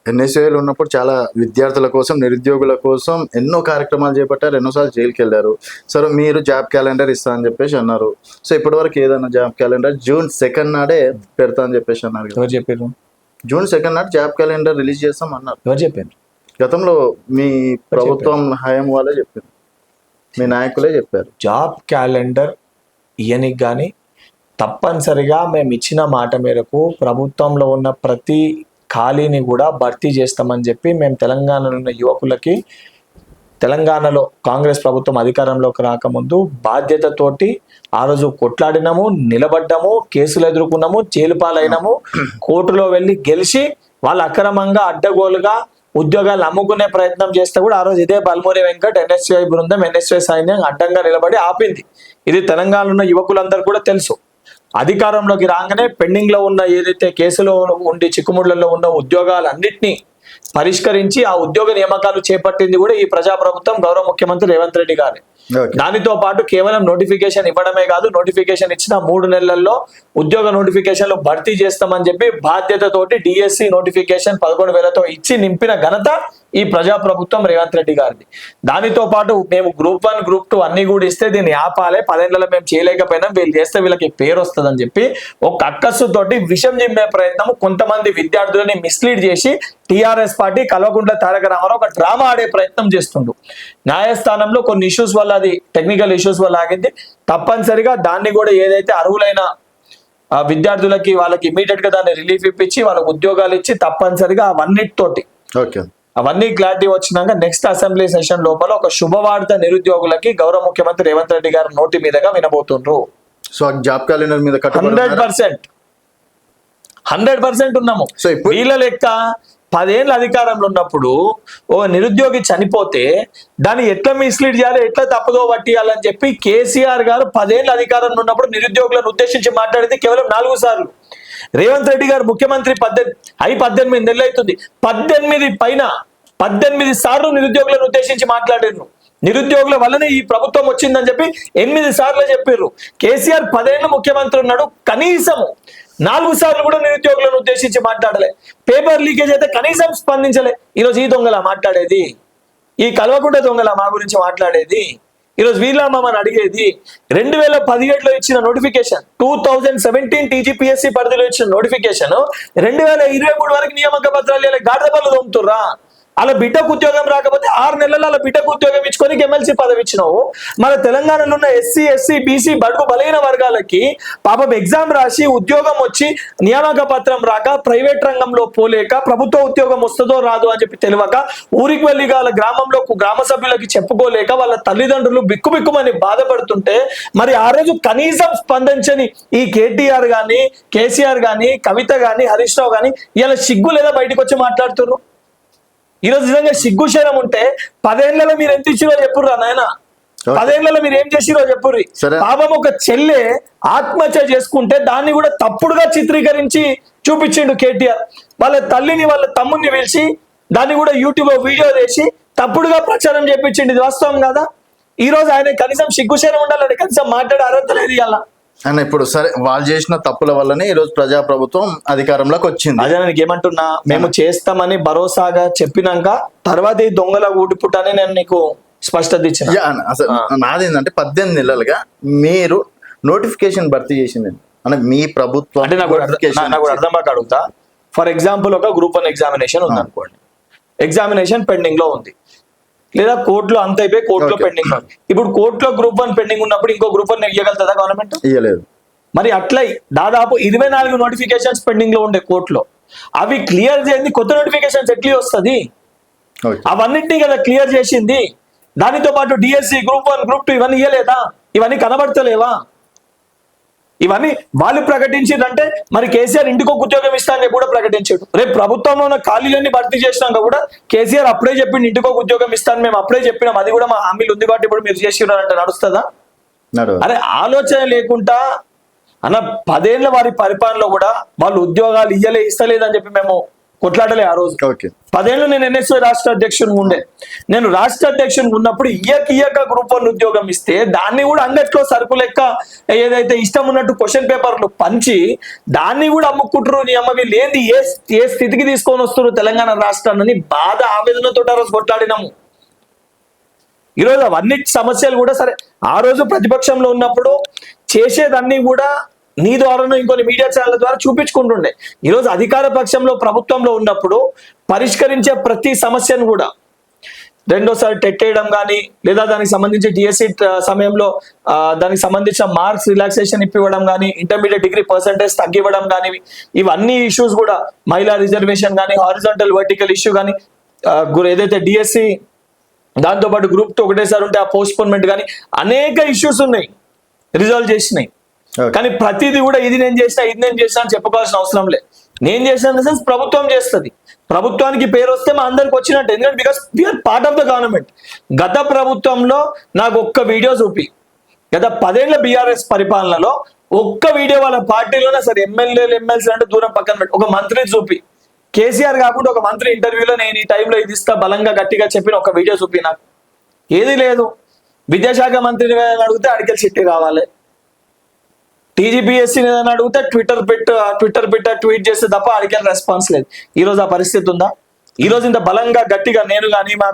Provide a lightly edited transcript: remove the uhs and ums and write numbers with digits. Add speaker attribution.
Speaker 1: ఎన్ఎస్ఏలు ఉన్నప్పుడు చాలా విద్యార్థుల కోసం, నిరుద్యోగుల కోసం ఎన్నో కార్యక్రమాలు చేపట్టారు, ఎన్నోసార్లు జైలుకి వెళ్ళారు. సరే మీరు జాబ్ క్యాలెండర్ ఇస్తా అని చెప్పేసి అన్నారు. సో ఇప్పటివరకు ఏదైనా జాబ్ క్యాలెండర్ June 2 నాడే పెడతా అని చెప్పేసి అన్నారు.
Speaker 2: ఎవరు చెప్పారు?
Speaker 1: June 2 నాడు జాబ్ క్యాలెండర్ రిలీజ్ చేస్తాం అన్నారు.
Speaker 2: ఎవరు చెప్పారు?
Speaker 1: గతంలో మీ ప్రభుత్వం హయాం వాళ్ళే చెప్పారు, మీ నాయకులే చెప్పారు.
Speaker 2: జాబ్ క్యాలెండర్ ఇయనికి కానీ తప్పనిసరిగా మేము ఇచ్చిన మాట మేరకు ప్రభుత్వంలో ఉన్న ప్రతి ఖాళీని కూడా భర్తీ చేస్తామని చెప్పి మేము తెలంగాణలో ఉన్న యువకులకి, తెలంగాణలో కాంగ్రెస్ ప్రభుత్వం అధికారంలోకి రాకముందు బాధ్యతతోటి ఆ రోజు కొట్లాడినాము, నిలబడ్డాము, కేసులు ఎదుర్కొన్నాము, జైలు పాలైనాము, కోర్టులో వెళ్ళి గెలిచి వాళ్ళు అక్రమంగా అడ్డగోలుగా ఉద్యోగాలు అమ్ముకునే ప్రయత్నం చేస్తే కూడా ఆ రోజు ఇదే బల్మూరి వెంకట్, ఎన్ఎస్యుఐ బృందం, ఎన్ఎస్యుఐ సైన్యం అడ్డంగా నిలబడి ఆపింది. ఇది తెలంగాణలో ఉన్న యువకులందరూ కూడా తెలుసు. అధికారంలోకి రాగానే పెండింగ్ లో ఉన్న ఏదైతే కేసులో ఉండి చిక్కుముళ్లలో ఉన్న ఉద్యోగాలన్నింటినీ పరిష్కరించి ఆ ఉద్యోగ నియామకాలు చేపట్టింది కూడా ఈ ప్రజాప్రభుత్వం, గౌరవ ముఖ్యమంత్రి రేవంత్ రెడ్డి గారి. దానితో పాటు కేవలం నోటిఫికేషన్ ఇవ్వడమే కాదు, నోటిఫికేషన్ ఇచ్చిన 3 నెలల్లో ఉద్యోగ నోటిఫికేషన్లు భర్తీ చేస్తామని చెప్పి బాధ్యతతోటి డిఎస్సి నోటిఫికేషన్ 11,000తో ఇచ్చి నింపిన ఘనత ఈ ప్రజాప్రభుత్వం రేవంత్ రెడ్డి గారిది. దానితో పాటు మేము Group 1, Group 2 అన్ని కూడా ఇస్తే దీన్ని ఆపాలే, 10 ఏళ్లలో మేము చేయలేకపోయినా వీళ్ళు చేస్తే వీళ్ళకి పేరు వస్తుందని చెప్పి ఒక అక్కస్సుతోటి విషం జిమ్మే ప్రయత్నం, కొంతమంది విద్యార్థులని మిస్లీడ్ చేసి టీఆర్ఎస్ పార్టీ కల్వకుంట్ల తారక రామారావు ఒక డ్రామా ఆడే ప్రయత్నం చేస్తుండు. న్యాయస్థానంలో కొన్ని ఇష్యూస్ వల్ల, అది టెక్నికల్ ఇష్యూస్ వల్ల ఆగింది. తప్పనిసరిగా దాన్ని కూడా ఏదైతే అర్హులైన విద్యార్థులకి వాళ్ళకి ఇమీడియట్ గా దాన్ని రిలీఫ్ ఇప్పించి వాళ్ళకి ఉద్యోగాలు ఇచ్చి తప్పనిసరిగా అవన్నిటితోటి అవన్నీ క్లారిటీ వచ్చినాక నెక్స్ట్ అసెంబ్లీ సెషన్ లోపల ఒక శుభవార్త నిరుద్యోగులకి గౌరవ ముఖ్యమంత్రి రేవంత్ రెడ్డి గారు నోటి మీదుగా వినబోతుండ్రు.
Speaker 1: సో జాబ్ క్యాలెండర్ మీద
Speaker 2: 100% ఉన్నాము. సో వీళ్ళ లెక్క 10 ఏళ్ళ అధికారంలో ఉన్నప్పుడు ఓ నిరుద్యోగి చనిపోతే దాన్ని ఎట్లా మిస్లీడ్ చేయాలి, ఎట్లా తప్పుదో పట్టియాలని చెప్పి కేసీఆర్ గారు 10 ఏళ్ళ అధికారంలో ఉన్నప్పుడు నిరుద్యోగులను ఉద్దేశించి మాట్లాడింది కేవలం 4 సార్లు. రేవంత్ రెడ్డి గారు ముఖ్యమంత్రి 18 నెలలు అవుతుంది, 18 సార్లు నిరుద్యోగులను ఉద్దేశించి మాట్లాడారు. నిరుద్యోగుల వల్లనే ఈ ప్రభుత్వం వచ్చిందని చెప్పి 8 సార్లు చెప్పారు. కేసీఆర్ 10 ఏళ్ళు ముఖ్యమంత్రి ఉన్నాడు, కనీసం 4 సార్లు కూడా నిరుద్యోగులను ఉద్దేశించి మాట్లాడలే. పేపర్ లీకేజ్ అయితే కనీసం స్పందించలే. ఈరోజు ఈ దొంగలా మాట్లాడేది, ఈ కల్వకుంట్ల దొంగలా మా గురించి మాట్లాడేది, ఈరోజు వీళ్ళమ్మని అడిగేది. 2017లో ఇచ్చిన నోటిఫికేషన్, 2017 టీజీపీఎస్సీ పరిధిలో ఇచ్చిన నోటిఫికేషన్ 2023 వరకు నియామక పత్రాలు గాడిద పనులు తోముతుర్రా. అలా బిడ్డకు ఉద్యోగం రాకపోతే 6 నెలల్లో అలా బిడ్డకు ఉద్యోగం ఇచ్చుకొని ఎమ్మెల్సీ పదవి ఇచ్చినావు. మన తెలంగాణలో ఉన్న ఎస్సీ, ఎస్సీ, బీసీ, బడుగు బలైన వర్గాలకి పాపం ఎగ్జామ్ రాసి ఉద్యోగం వచ్చి నియామక పత్రం రాక, ప్రైవేట్ రంగంలో పోలేక, ప్రభుత్వ ఉద్యోగం వస్తుందో రాదు అని చెప్పి తెలియక, ఊరికి వెళ్ళి వాళ్ళ గ్రామంలో గ్రామ సభ్యులకి చెప్పుకోలేక వాళ్ళ తల్లిదండ్రులు బిక్కుబిక్కుమని బాధపడుతుంటే మరి ఆ రోజు కనీసం స్పందించని ఈ కేటీఆర్ గాని, కేసీఆర్ గాని, కవిత గాని, హరీష్ రావు గాని ఇలా సిగ్గు లేదా బయటకు వచ్చి మాట్లాడుతున్నారు. ఈరోజు నిజంగా సిగ్గుశరం ఉంటే 10 ఏళ్లలో మీరు ఎంత ఇచ్చిరో చెప్పుర్రా నాయన, 10 ఏళ్లలో మీరు ఏం చేసిరో చెప్పుర్రి. పాపం ఒక చెల్లె ఆత్మహత్య చేసుకుంటే దాన్ని కూడా తప్పుడుగా చిత్రీకరించి చూపించిండు కేటీఆర్. వాళ్ళ తల్లిని, వాళ్ళ తమ్ముడిని పిలిచి దాన్ని కూడా యూట్యూబ్ లో వీడియో చేసి తప్పుడుగా ప్రచారం చేపించిండు. ఇది వాస్తవం కదా? ఈ రోజు ఆయన కనీసం సిగ్గుశరం ఉండాలని కనీసం మాట్లాడే అర్హత లేదు ఇలా.
Speaker 1: అని ఇప్పుడు సరే, వాళ్ళు చేసిన తప్పుల వల్లనే ఈ రోజు ప్రజాప్రభుత్వం అధికారంలోకి వచ్చింది.
Speaker 2: అదే నేను ఏమంటున్నా, మేము చేస్తామని భరోసాగా చెప్పినాక తర్వాత ఈ దొంగల ఊటిపుట్టని నేను నీకు స్పష్టత ఇచ్చిన.
Speaker 1: అసలు నాది ఏంటంటే 18 నెలలుగా మీరు నోటిఫికేషన్ భర్తీ చేసింది అంటే మీ ప్రభుత్వం
Speaker 2: అంటే నాకు అర్థం కాక అడుగుతా. ఫర్ ఎగ్జాంపుల్ ఒక Group 1 ఎగ్జామినేషన్ ఉంది అనుకోండి, ఎగ్జామినేషన్ పెండింగ్ లో ఉంది, లేదా కోర్టులో అంత అయిపోయి కోర్టులో పెండింగ్ ఉంది. ఇప్పుడు కోర్టులో Group 1 పెండింగ్ ఉన్నప్పుడు ఇంకో Group 1 ఇవ్వగలుగుతుందా గవర్నమెంట్?
Speaker 1: ఇవ్వలేదు.
Speaker 2: మరి అట్లా దాదాపు 24 నోటిఫికేషన్స్ పెండింగ్ లో ఉండే కోర్టులో, అవి క్లియర్ చేయండి. కొత్త నోటిఫికేషన్స్ ఎట్లా వస్తుంది? అవన్నింటినీ కదా క్లియర్ చేసింది. దానితో పాటు డిఎస్సి, Group 1, Group 2 ఇవన్నీ ఇవ్వలేదా? ఇవన్నీ కనబడతలేవా? ఇవన్నీ వాళ్ళు ప్రకటించిందంటే మరి కేసీఆర్ ఇంటికి ఒక ఉద్యోగం ఇస్తానని కూడా ప్రకటించాడు. రేపు ప్రభుత్వంలో ఉన్న ఖాళీలన్నీ భర్తీ చేసినాక కూడా కేసీఆర్ అప్పుడే చెప్పిండు ఇంటికి ఒక ఉద్యోగం ఇస్తాను, మేము అప్పుడే చెప్పినాం, అది కూడా మా హామీలు ఉంది కాబట్టి ఇప్పుడు మీరు చేసినారంటే నడుస్తుందా? అరే ఆలోచన లేకుండా అన్న 10 ఏళ్ల వారి పరిపాలనలో కూడా వాళ్ళు ఉద్యోగాలు ఇస్తలేదని చెప్పి మేము కొట్లాడలే ఆ రోజు.
Speaker 1: ఓకే
Speaker 2: 10 ఏళ్ళు నేను ఎన్ఎస్వై రాష్ట్ర అధ్యక్షుని ఉండే. నేను రాష్ట్ర అధ్యక్షుని ఉన్నప్పుడు ఇయ్యక గ్రూప్ 1 ఉద్యోగం ఇస్తే దాన్ని కూడా అంగట్లో సరుకు లెక్క ఏదైతే ఇష్టం ఉన్నట్టు క్వశ్చన్ పేపర్లు పంచి దాన్ని కూడా అమ్ముకుంటారు. నీ అమ్మ వీళ్ళు ఏంది ఏ స్థితికి తీసుకొని వస్తారు తెలంగాణ రాష్ట్రాన్ని బాధ ఆవేదనతో ఆ రోజు కొట్లాడినాము. ఈరోజు అవన్నీ సమస్యలు కూడా సరే ఆ రోజు ప్రతిపక్షంలో ఉన్నప్పుడు చేసేదన్నీ కూడా నీ ద్వారానో ఇంకొన్ని మీడియా ఛానల్ ద్వారా చూపించుకుంటుండే. ఈరోజు అధికార పక్షంలో ప్రభుత్వంలో ఉన్నప్పుడు పరిష్కరించే ప్రతి సమస్యను కూడా రెండోసారి టెట్ వేయడం కానీ లేదా దానికి సంబంధించి డిఎస్సి సమయంలో దానికి సంబంధించిన మార్క్స్ రిలాక్సేషన్ ఇప్పివ్వడం కానీ ఇంటర్మీడియట్ డిగ్రీ పర్సంటేజ్ తగ్గివ్వడం కానీ ఇవన్నీ ఇష్యూస్ కూడా మహిళా రిజర్వేషన్ కానీ హారిజాంటల్ వర్టికల్ ఇష్యూ కానీ ఏదైతే డిఎస్సి దాంతోపాటు గ్రూప్ 2 ఒకటేసారి ఉంటే ఆ పోస్ట్పోన్మెంట్ కానీ అనేక ఇష్యూస్ ఉన్నాయి రిజాల్వ్ చేసినాయి. కానీ ప్రతిదీ కూడా ఇది నేను చేసిన అని చెప్పుకోవాల్సిన అవసరం లేదు. నేను చేసిన సెన్స్ ప్రభుత్వం చేస్తుంది. ప్రభుత్వానికి పేరు వస్తే మా అందరికి వచ్చినట్టు. ఎందుకంటే because we are part of the government. గత ప్రభుత్వంలో నాకు ఒక్క వీడియో చూపి గత 10 ఏళ్ల బీఆర్ఎస్ పరిపాలనలో ఒక్క వీడియో వాళ్ళ పార్టీలోనే సరే ఎమ్మెల్సీ అంటే దూరం పక్కన పెట్టి ఒక మంత్రి చూపి కేసీఆర్ కాకుండా ఒక మంత్రి ఇంటర్వ్యూలో నేను ఈ టైంలో ఇది ఇస్తా బలంగా గట్టిగా చెప్పిన ఒక వీడియో చూపి నాకు ఏది లేదు. విద్యాశాఖ మంత్రిని అడిగితే అడిగేసి చిట్టి కావాలి. టీజీపీఎస్సీ ఏదైనా అడిగితే ట్విట్టర్ ట్వీట్ చేస్తే తప్ప అడిగే రెస్పాన్స్ లేదు. ఈ రోజు ఆ పరిస్థితి ఉందా? ఈ రోజు ఇంత బలంగా గట్టిగా నేను కానీ మా